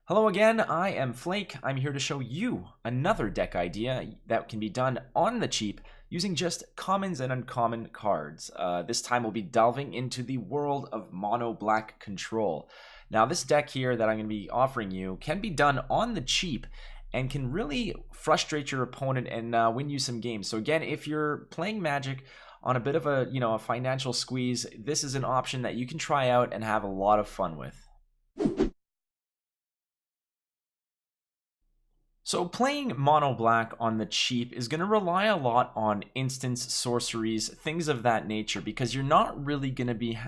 Hello again, I am Flake. I'm here to show you another deck idea that can be done on the cheap using just commons and uncommon cards. This time we'll be delving into the world of mono black control. Now this deck here that I'm going to be offering you can be done on the cheap and can really frustrate your opponent and win you some games. So again, if you're playing Magic on a bit of a financial squeeze, this is an option that you can try out and have a lot of fun with. So playing mono black on the cheap is going to rely a lot on instants, sorceries, things of that nature, because you're not really going to be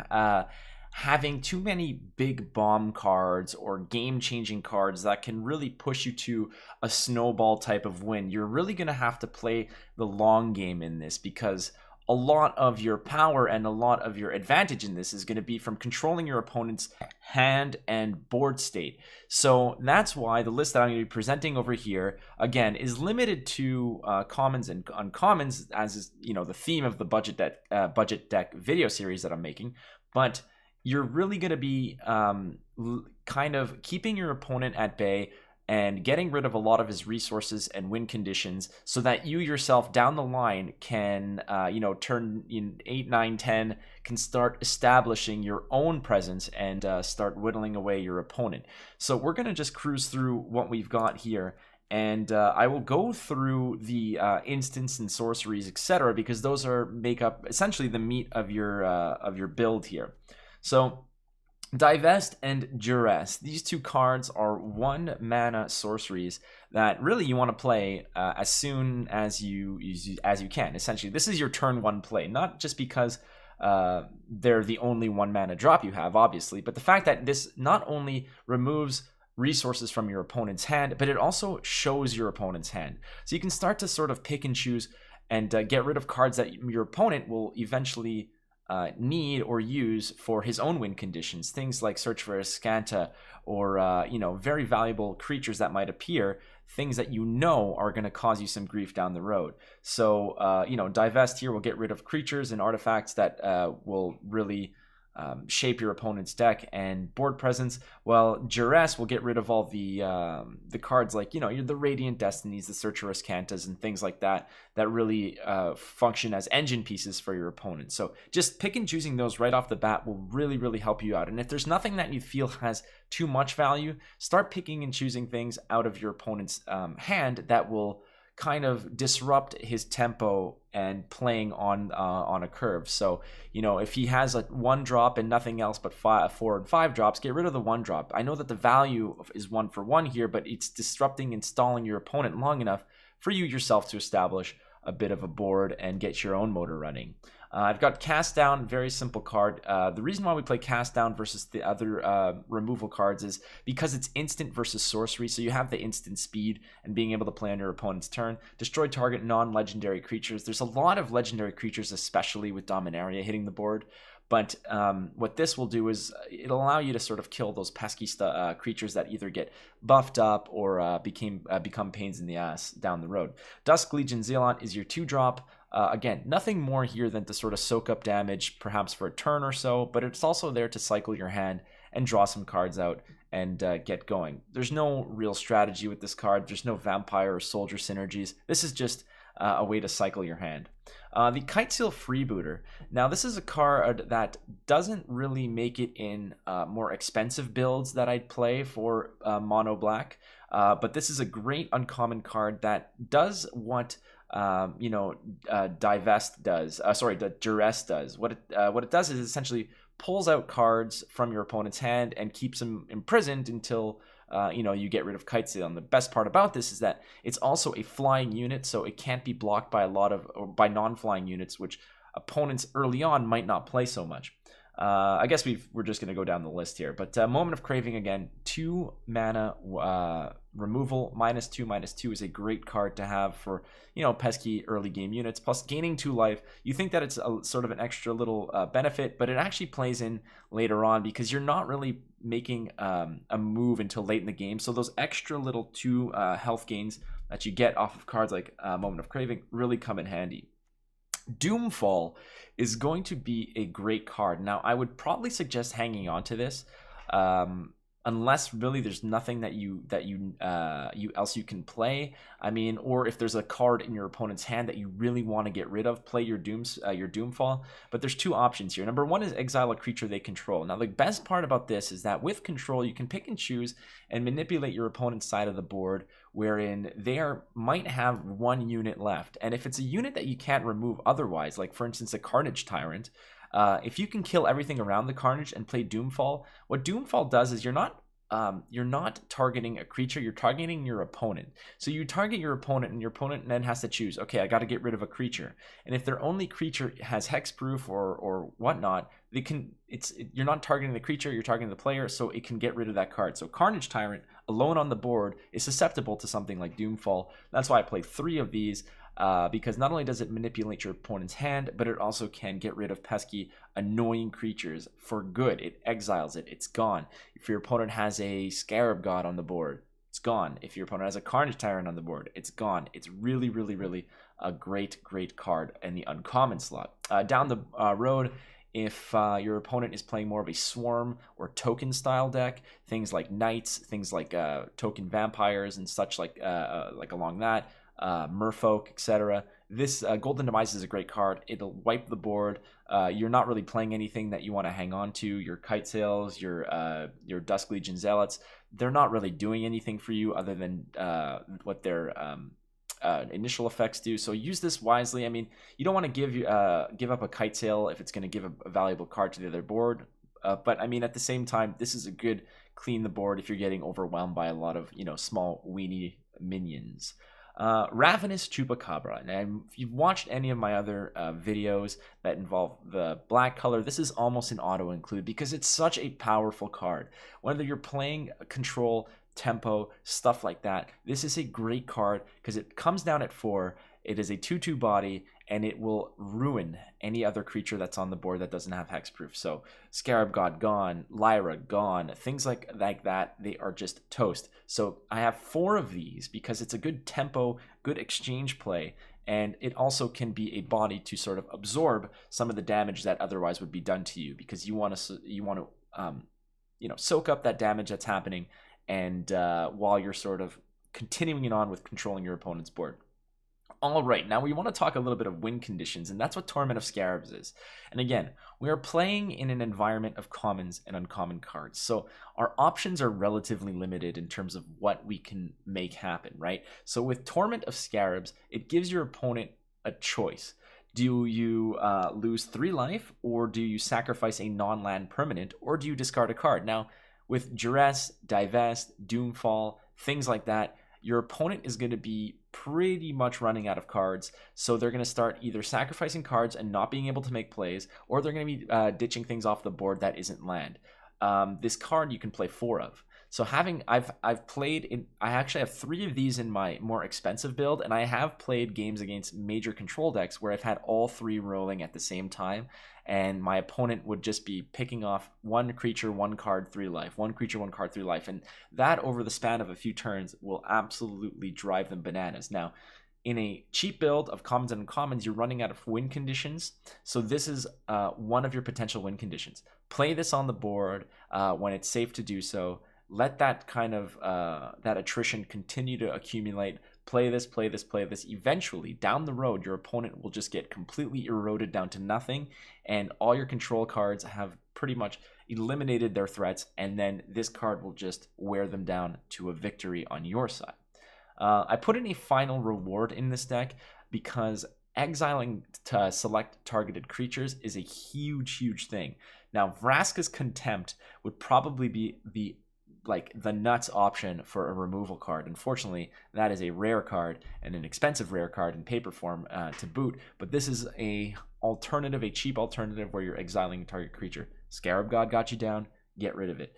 having too many big bomb cards or game-changing cards that can really push you to a snowball type of win. You're really going to have to play the long game in this, because a lot of your power and a lot of your advantage in this is going to be from controlling your opponent's hand and board state. So that's why the list that I'm going to be presenting over here, again, is limited to commons and uncommons, as is the theme of the budget deck video series that I'm making. But you're really going to be kind of keeping your opponent at bay and getting rid of a lot of his resources and win conditions, so that you yourself down the line can, turn in 8, 9, 10, can start establishing your own presence and start whittling away your opponent. So we're going to just cruise through what we've got here, and I will go through the instants and sorceries, etc., because those make up essentially the meat of your build here. So Divest and Duress. These two cards are 1 mana sorceries that really you want to play as soon as you can. Essentially, this is your turn 1 play, not just because they're the only 1 mana drop you have, obviously, but the fact that this not only removes resources from your opponent's hand, but it also shows your opponent's hand. So you can start to sort of pick and choose and get rid of cards that your opponent will eventually need or use for his own win conditions. Things like Search for Escanta, or very valuable creatures that might appear, things that are going to cause you some grief down the road. So Divest here will get rid of creatures and artifacts that will really shape your opponent's deck and board presence, while Duress will get rid of all the cards like the Radiant Destinies, the Searcher Escantas, and things like that really function as engine pieces for your opponent. So just pick and choosing those right off the bat will really help you out. And if there's nothing that you feel has too much value, start picking and choosing things out of your opponent's hand that will kind of disrupt his tempo and playing on a curve. So if he has a 1 drop and nothing else but 4 and 5 drops, get rid of the 1 drop. I know that the value is 1 for 1 here, but it's disrupting and stalling your opponent long enough for you yourself to establish a bit of a board and get your own motor running. I've got Cast Down, very simple card. The reason why we play Cast Down versus the other removal cards is because it's instant versus sorcery, so you have the instant speed and being able to play on your opponent's turn. Destroy target non-legendary creatures. There's a lot of legendary creatures, especially with Dominaria, hitting the board. But what this will do is it'll allow you to sort of kill those pesky creatures that either get buffed up or become pains in the ass down the road. Dusk Legion Zealot is your 2-drop. Again, nothing more here than to sort of soak up damage, perhaps for a turn or so, but it's also there to cycle your hand and draw some cards out and get going. There's no real strategy with this card. There's no vampire or soldier synergies. This is just a way to cycle your hand. The Kitesail Freebooter. Now, this is a card that doesn't really make it in more expensive builds that I'd play for mono black, but this is a great uncommon card that does what Divest does. The Duress does. What it does is essentially pulls out cards from your opponent's hand and keeps them imprisoned until you get rid of Kitesail. And the best part about this is that it's also a flying unit, so it can't be blocked by by non-flying units, which opponents early on might not play so much. I guess we're just going to go down the list here. But Moment of Craving, again, 2 mana removal, -2/-2 is a great card to have for, pesky early game units. Plus gaining 2 life, you think that it's sort of an extra little benefit, but it actually plays in later on because you're not really making a move until late in the game. So those extra little 2 health gains that you get off of cards like Moment of Craving really come in handy. Doomfall is going to be a great card. Now, I would probably suggest hanging on to this, unless really there's nothing that you else you can play. I mean, or if there's a card in your opponent's hand that you really want to get rid of, play your Doomfall. But there's two options here. Number one is exile a creature they control. Now, the best part about this is that with control, you can pick and choose and manipulate your opponent's side of the board, wherein might have one unit left. And if it's a unit that you can't remove otherwise, like for instance a Carnage Tyrant, if you can kill everything around the Carnage and play Doomfall, what Doomfall does is you're not targeting a creature, you're targeting your opponent. So you target your opponent, and your opponent then has to choose, okay, I got to get rid of a creature. And if their only creature has hexproof or whatnot, you're not targeting the creature, you're targeting the player, so it can get rid of that card. So Carnage Tyrant alone on the board is susceptible to something like Doomfall. That's why I play 3 of these. Because not only does it manipulate your opponent's hand, but it also can get rid of pesky, annoying creatures for good. It exiles it. It's gone. If your opponent has a Scarab God on the board, it's gone. If your opponent has a Carnage Tyrant on the board, it's gone. It's really, really, really a great, great card in the uncommon slot. Down the road, if your opponent is playing more of a swarm or token style deck, things like knights, things like token vampires and such like along that, merfolk, etc. This Golden Demise is a great card. It'll wipe the board. You're not really playing anything that you want to hang on to. Your Kite Sails, your Dusk Legion Zealots, they're not really doing anything for you other than what their initial effects do. So use this wisely. I mean, you don't want to give up a Kite Sail if it's going to give a valuable card to the other board. But I mean, at the same time, this is a good clean the board if you're getting overwhelmed by a lot of small weenie minions. Ravenous Chupacabra. And if you've watched any of my other videos that involve the black color, this is almost an auto include because it's such a powerful card. Whether you're playing control, tempo, stuff like that, this is a great card because it comes down at 4. It is a 2/2 body, and it will ruin any other creature that's on the board that doesn't have hexproof. So Scarab God gone, Lyra gone, things like that, they are just toast. So I have 4 of these because it's a good tempo, good exchange play, and it also can be a body to sort of absorb some of the damage that otherwise would be done to you, because you want to soak up that damage that's happening, and while you're sort of continuing it on with controlling your opponent's board. All right, now we want to talk a little bit of win conditions, and that's what Torment of Scarabs is. And again, we are playing in an environment of commons and uncommon cards, so our options are relatively limited in terms of what we can make happen, right? So with Torment of Scarabs, it gives your opponent a choice. Do you lose 3 life, or do you sacrifice a non-land permanent, or do you discard a card? Now, with Duress, Divest, Doomfall, things like that, your opponent is going to be pretty much running out of cards, so they're going to start either sacrificing cards and not being able to make plays, or they're going to be ditching things off the board that isn't land. This card you can play 4 of. So I've played in, I actually have 3 of these in my more expensive build, and I have played games against major control decks where I've had all 3 rolling at the same time, and my opponent would just be picking off 1 creature, 1 card, 3 life, 1 creature, 1 card, 3 life, and that over the span of a few turns will absolutely drive them bananas. Now, in a cheap build of commons and uncommons, you're running out of win conditions, so this is one of your potential win conditions. Play this on the board when it's safe to do so. Let that kind of that attrition continue to accumulate. Play this, play this, play this. Eventually, down the road, your opponent will just get completely eroded down to nothing, and all your control cards have pretty much eliminated their threats, and then this card will just wear them down to a victory on your side. I put in a final reward in this deck because exiling to select targeted creatures is a huge, huge thing. Now, Vraska's Contempt would probably be the nuts option for a removal card. Unfortunately, that is a rare card and an expensive rare card in paper form to boot, but this is a cheap alternative where you're exiling a target creature. Scarab God got you down, get rid of it.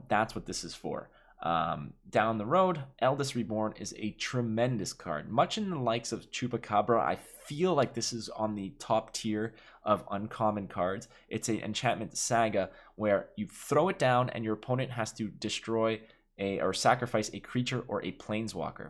That's what this is for. Down the road, Eldest Reborn is a tremendous card. Much in the likes of Chupacabra, I feel like this is on the top tier of uncommon cards. It's an enchantment saga where you throw it down and your opponent has to destroy or sacrifice a creature or a planeswalker.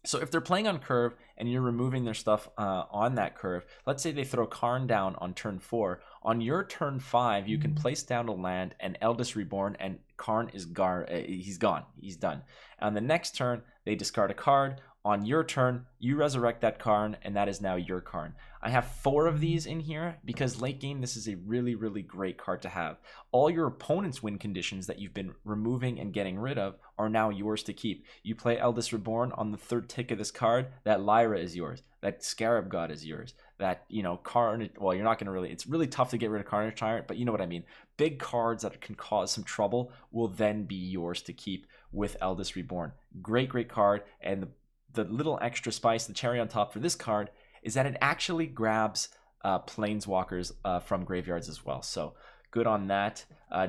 So if they're playing on curve and you're removing their stuff on that curve, let's say they throw Karn down on turn 4. On your turn 5, you can place down a land and Eldest Reborn, and Karn is he's gone. He's done. On the next turn, they discard a card. On your turn, you resurrect that Karn, and that is now your Karn. I have 4 of these in here because late game, this is a really, really great card to have. All your opponent's win conditions that you've been removing and getting rid of are now yours to keep. You play Eldest Reborn on the 3rd tick of this card, that Lyra is yours. That Scarab God is yours. That, you know, Carnage, well, you're not going to really, it's really tough to get rid of Carnage Tyrant, but you know what I mean. Big cards that can cause some trouble will then be yours to keep with Eldest Reborn. Great, great card, and the little extra spice, the cherry on top for this card, is that it actually grabs planeswalkers from graveyards as well. So good on that.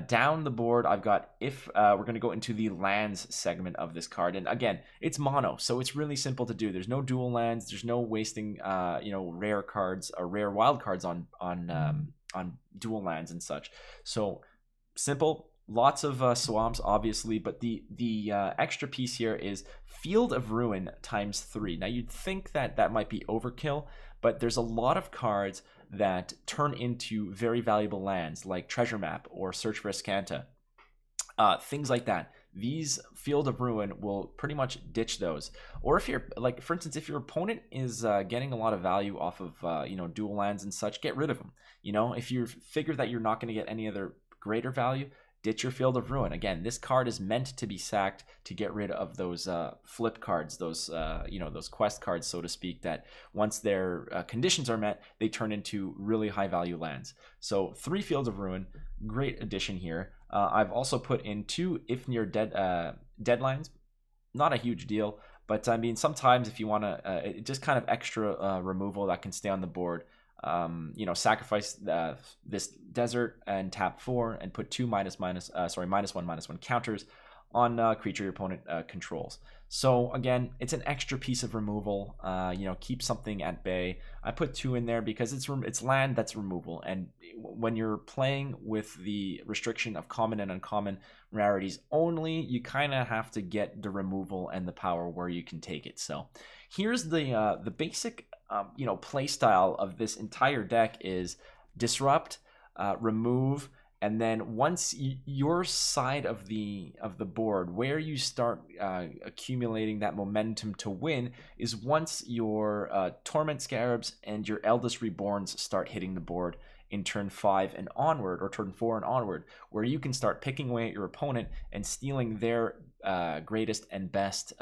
Down the board, I've got, if we're going to go into the lands segment of this card. And again, it's mono, so it's really simple to do. There's no dual lands. There's no wasting, you know, rare cards or rare wild cards on dual lands and such. So simple. Lots of swamps, obviously, but the extra piece here is Field of Ruin ×3. Now, you'd think that that might be overkill, but there's a lot of cards that turn into very valuable lands, like Treasure Map or Search for Escanta. Things like that. These Field of Ruin will pretty much ditch those. Or if you're, like, for instance, if your opponent is getting a lot of value off of, you know, dual lands and such, get rid of them. You know, if you figure that you're not going to get any other greater value, ditch your Field of Ruin. Again, this card is meant to be sacked to get rid of those flip cards, those you know, those quest cards, so to speak, that once their conditions are met, they turn into really high value lands. So 3 Fields of Ruin, great addition here. I've also put in 2 if near deadlines. Not a huge deal, but I mean, sometimes if you want to, just kind of extra removal that can stay on the board. You know, sacrifice this desert and tap 4 and put 2 -1/-1 counters on creature your opponent controls. So again, it's an extra piece of removal. You know, keep something at bay. I put 2 in there because it's land that's removal, and when you're playing with the restriction of common and uncommon rarities only, you kind of have to get the removal and the power where you can take it. So here's the basic you know, play style of this entire deck is disrupt, remove, and then once your side of the board, where you start accumulating that momentum to win, is once your torment scarabs and your eldest reborns start hitting the board in turn 5 and onward, or turn 4 and onward, where you can start picking away at your opponent and stealing their greatest and best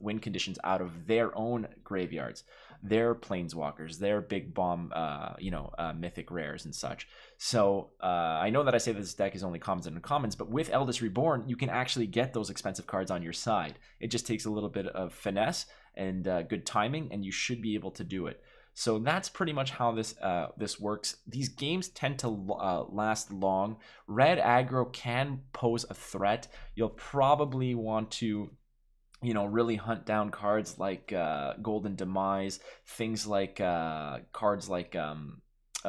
win conditions out of their own graveyards, their planeswalkers, their big bomb, you know, mythic rares and such. So I know that I say that this deck is only commons and uncommons, but with Eldest Reborn, you can actually get those expensive cards on your side. It just takes a little bit of finesse and good timing, and you should be able to do it. So that's pretty much how this works. These games tend to last long. Red aggro can pose a threat. You'll probably want to, you know, really hunt down cards like Golden Demise, things like cards like a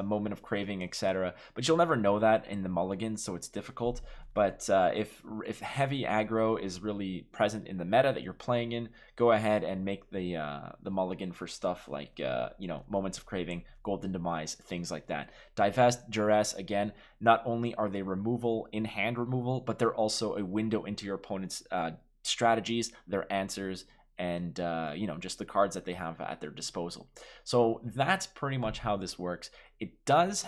Moment of Craving, etc. But you'll never know that in the Mulligans, so it's difficult. But if heavy aggro is really present in the meta that you're playing in, go ahead and make the Mulligan for stuff like you know, Moments of Craving, Golden Demise, things like that. Divest, Duress, again, not only are they removal, in-hand removal, but they're also a window into your opponent's strategies, their answers, and you know, just the cards that they have at their disposal. So that's pretty much how this works. It does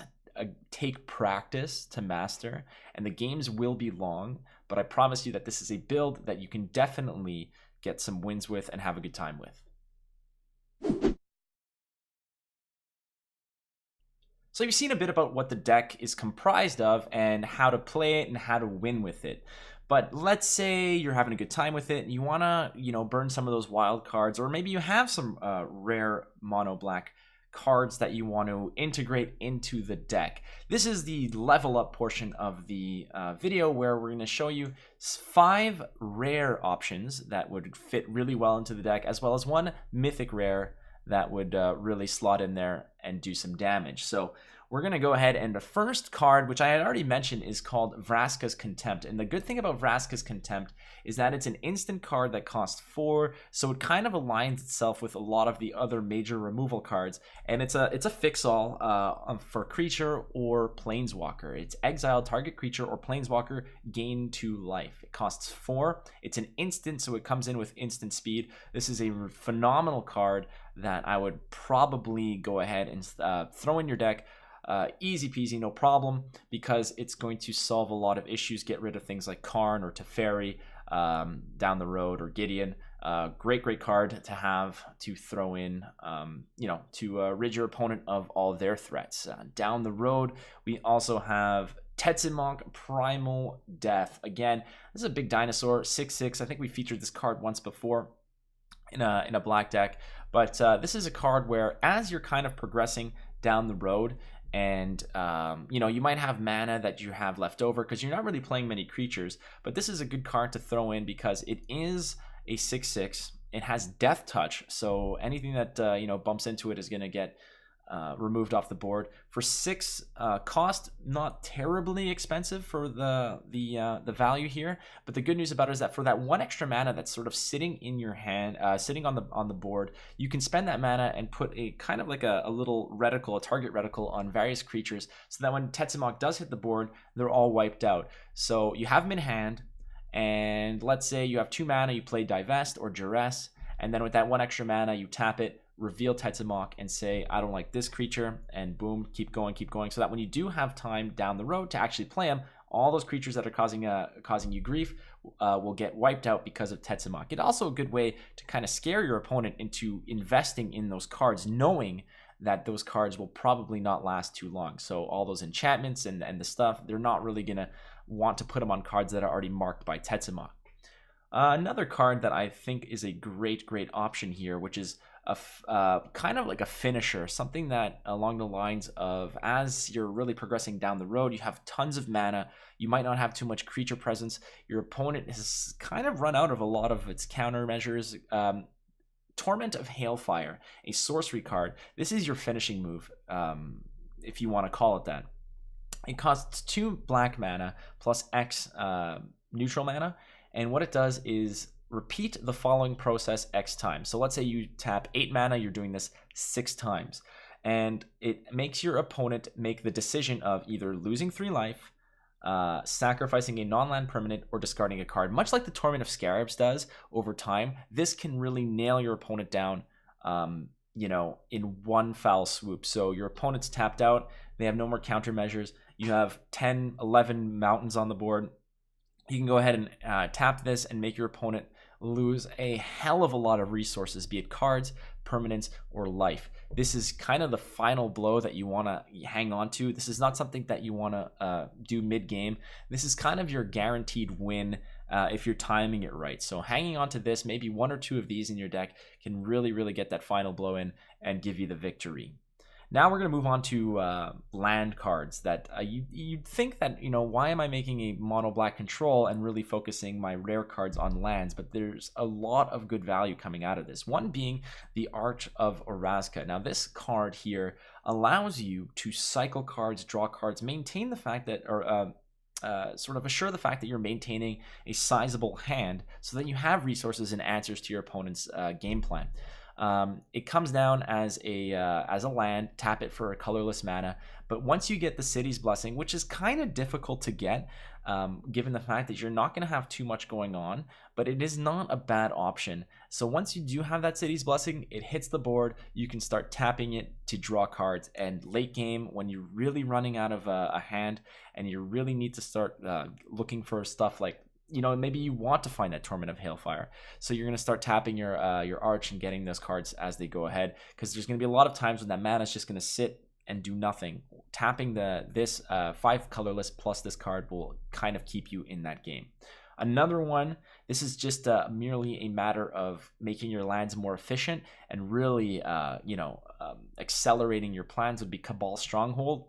take practice to master, and the games will be long, but I promise you that this is a build that you can definitely get some wins with and have a good time with. So you've seen a bit about what the deck is comprised of and how to play it and how to win with it. But let's say you're having a good time with it and you want to, you know, burn some of those wild cards, or maybe you have some rare mono black cards that you want to integrate into the deck. This is the level up portion of the video, where we're going to show you 5 rare options that would fit really well into the deck, as well as 1 mythic rare that would really slot in there and do some damage. So we're going to go ahead, and the first card, which I had already mentioned, is called Vraska's Contempt. And the good thing about Vraska's Contempt is that it's an instant card that costs 4, so it kind of aligns itself with a lot of the other major removal cards. And it's a fix-all for creature or planeswalker. It's exile target creature or planeswalker, gain 2 life. It costs 4. It's an instant, so it comes in with instant speed. This is a phenomenal card that I would probably go ahead and throw in your deck. Easy peasy, no problem, because it's going to solve a lot of issues, get rid of things like Karn or Teferi down the road, or Gideon. Great card to have to throw in, to rid your opponent of all their threats. Down the road, we also have Tetsimok, Primal Death. Again, this is a big dinosaur, 6/6. I think we featured this card once before in a black deck, but this is a card where, as you're kind of progressing down the road, and you might have mana that you have left over because you're not really playing many creatures, but this is a good card to throw in because it is a 6/6. It has Death Touch, so anything that bumps into it is going to get removed off the board. For 6 cost, not terribly expensive for the value here, but the good news about it is that for that 1 extra mana that's sort of sitting in your hand, sitting on the board, you can spend that mana and put a kind of like a little reticle, a target reticle on various creatures, so that when Tetsimok does hit the board, they're all wiped out. So you have them in hand, and let's say you have 2 mana, you play Divest or Duress, and then with that 1 extra mana, you tap it, reveal Tetsimok, and say, I don't like this creature, and boom, keep going, so that when you do have time down the road to actually play them, all those creatures that are causing you grief will get wiped out because of Tetsimok. It's also a good way to kind of scare your opponent into investing in those cards, knowing that those cards will probably not last too long. So all those enchantments and the stuff, they're not really going to want to put them on cards that are already marked by Tetsimok. Another card that I think is a great option here, which is kind of like a finisher, something that along the lines of, as you're really progressing down the road, you have tons of mana, you might not have too much creature presence, your opponent has kind of run out of a lot of its countermeasures. Torment of Hailfire, a sorcery card. This is your finishing move, if you want to call it that. It costs 2 black mana plus X neutral mana, and what it does is repeat the following process X times. So let's say you tap 8 mana, you're doing this 6 times, and it makes your opponent make the decision of either losing 3 life, sacrificing a non-land permanent, or discarding a card. Much like the Torment of Scarabs does over time, this can really nail your opponent down in one foul swoop. So your opponent's tapped out, they have no more countermeasures, you have 10, 11 mountains on the board. You can go ahead and tap this and make your opponent lose a hell of a lot of resources, be it cards, permanents, or life. This is kind of the final blow that you want to hang on to. This is not something that you want to do mid-game. This is kind of your guaranteed win if you're timing it right. So hanging on to this, maybe 1 or 2 of these in your deck, can really get that final blow in and give you the victory. Now we're going to move on to land cards that you'd think that, why am I making a mono black control and really focusing my rare cards on lands? But there's a lot of good value coming out of this. One being the Arch of Orazca. Now this card here allows you to cycle cards, draw cards, maintain the fact that, or sort of assure the fact that you're maintaining a sizable hand so that you have resources and answers to your opponent's game plan. It comes down as a land, tap it for a colorless mana, but once you get the City's Blessing, which is kind of difficult to get, given the fact that you're not going to have too much going on, but it is not a bad option. So once you do have that City's Blessing, it hits the board, you can start tapping it to draw cards, and late game, when you're really running out of a hand, and you really need to start looking for stuff like, maybe you want to find that Torment of Hailfire. So you're going to start tapping your Arch and getting those cards as they go ahead, because there's going to be a lot of times when that mana is just going to sit and do nothing. Tapping this 5 colorless plus this card will kind of keep you in that game. Another one, this is just merely a matter of making your lands more efficient and really, accelerating your plans, would be Cabal Stronghold.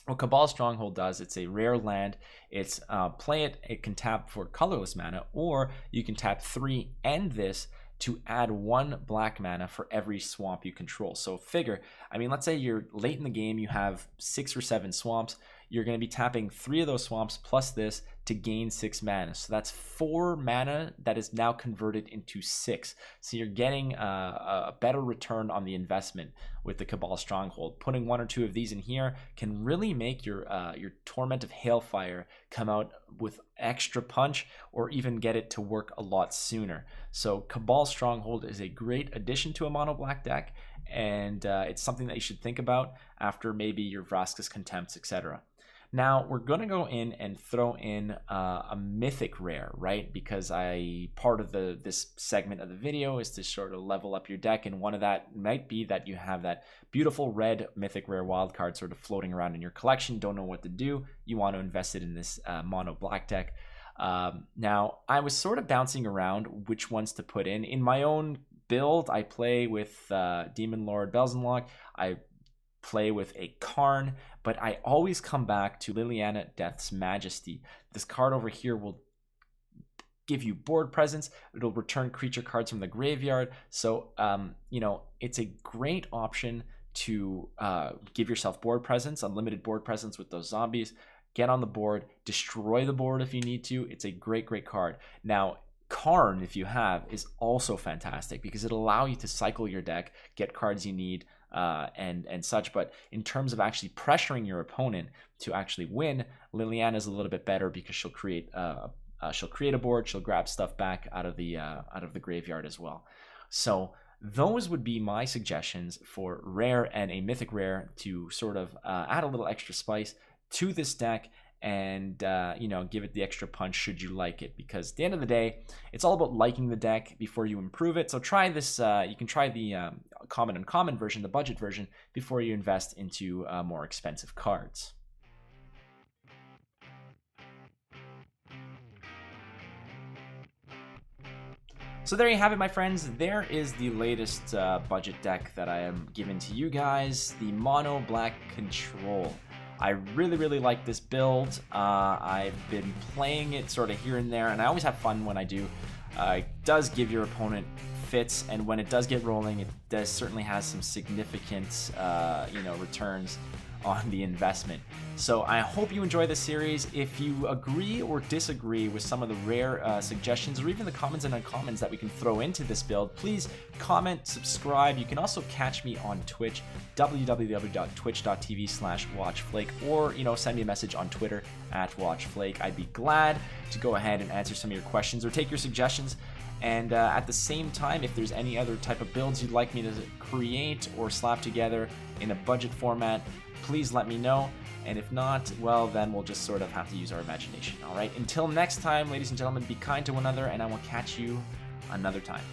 What Cabal Stronghold does, it's a rare land. It's play it, it can tap for colorless mana, or you can tap 3, end this, to add 1 black mana for every swamp you control. So figure, I mean, let's say you're late in the game, you have 6 or 7 swamps, you're going to be tapping 3 of those swamps plus this to gain 6 mana. So that's 4 mana that is now converted into 6. So you're getting a better return on the investment with the Cabal Stronghold. Putting 1 or 2 of these in here can really make your Torment of Hailfire come out with extra punch, or even get it to work a lot sooner. So Cabal Stronghold is a great addition to a mono black deck, and it's something that you should think about after maybe your Vraska's Contempts, etc. Now we're going to go in and throw in a mythic rare, right? Because part of this segment of the video is to sort of level up your deck, and one of that might be that you have that beautiful red mythic rare wildcard sort of floating around in your collection, don't know what to do, you want to invest it in this mono black deck. Now I was sort of bouncing around which ones to put in. In my own build, I play with Demon Lord Belzenlock, I play with a Karn, but I always come back to Liliana Death's Majesty. This card over here will give you board presence. It'll return creature cards from the graveyard. So, you know, it's a great option to give yourself board presence, unlimited board presence with those zombies. Get on the board, destroy the board if you need to. It's a great, great card. Now, Karn, if you have, is also fantastic because it'll allow you to cycle your deck, get cards you need, and such. But in terms of actually pressuring your opponent to actually win, Liliana is a little bit better because she'll create a board, she'll grab stuff back out of the graveyard as well. So those would be my suggestions for rare and a mythic rare to sort of add a little extra spice to this deck, and you know, give it the extra punch should you like it, because at the end of the day, it's all about liking the deck before you improve it. So try this, you can try the common and uncommon version, the budget version, before you invest into more expensive cards. So there you have it, my friends. There is the latest budget deck that I am giving to you guys, the Mono Black Control. I really, really like this build. I've been playing it sort of here and there, and I always have fun when I do. It does give your opponent fits, and when it does get rolling, it does certainly has some significant, you know, returns on the investment. So I hope you enjoy this series. If you agree or disagree with some of the rare suggestions, or even the commons and uncommons that we can throw into this build, please comment, subscribe. You can also catch me on Twitch, www.twitch.tv/watchflake, or, you know, send me a message on Twitter @watchflake. I'd be glad to go ahead and answer some of your questions or take your suggestions. And at the same time, if there's any other type of builds you'd like me to create or slap together in a budget format, please let me know. And if not, well, then we'll just sort of have to use our imagination. All right, until next time, ladies and gentlemen, be kind to one another, and I will catch you another time.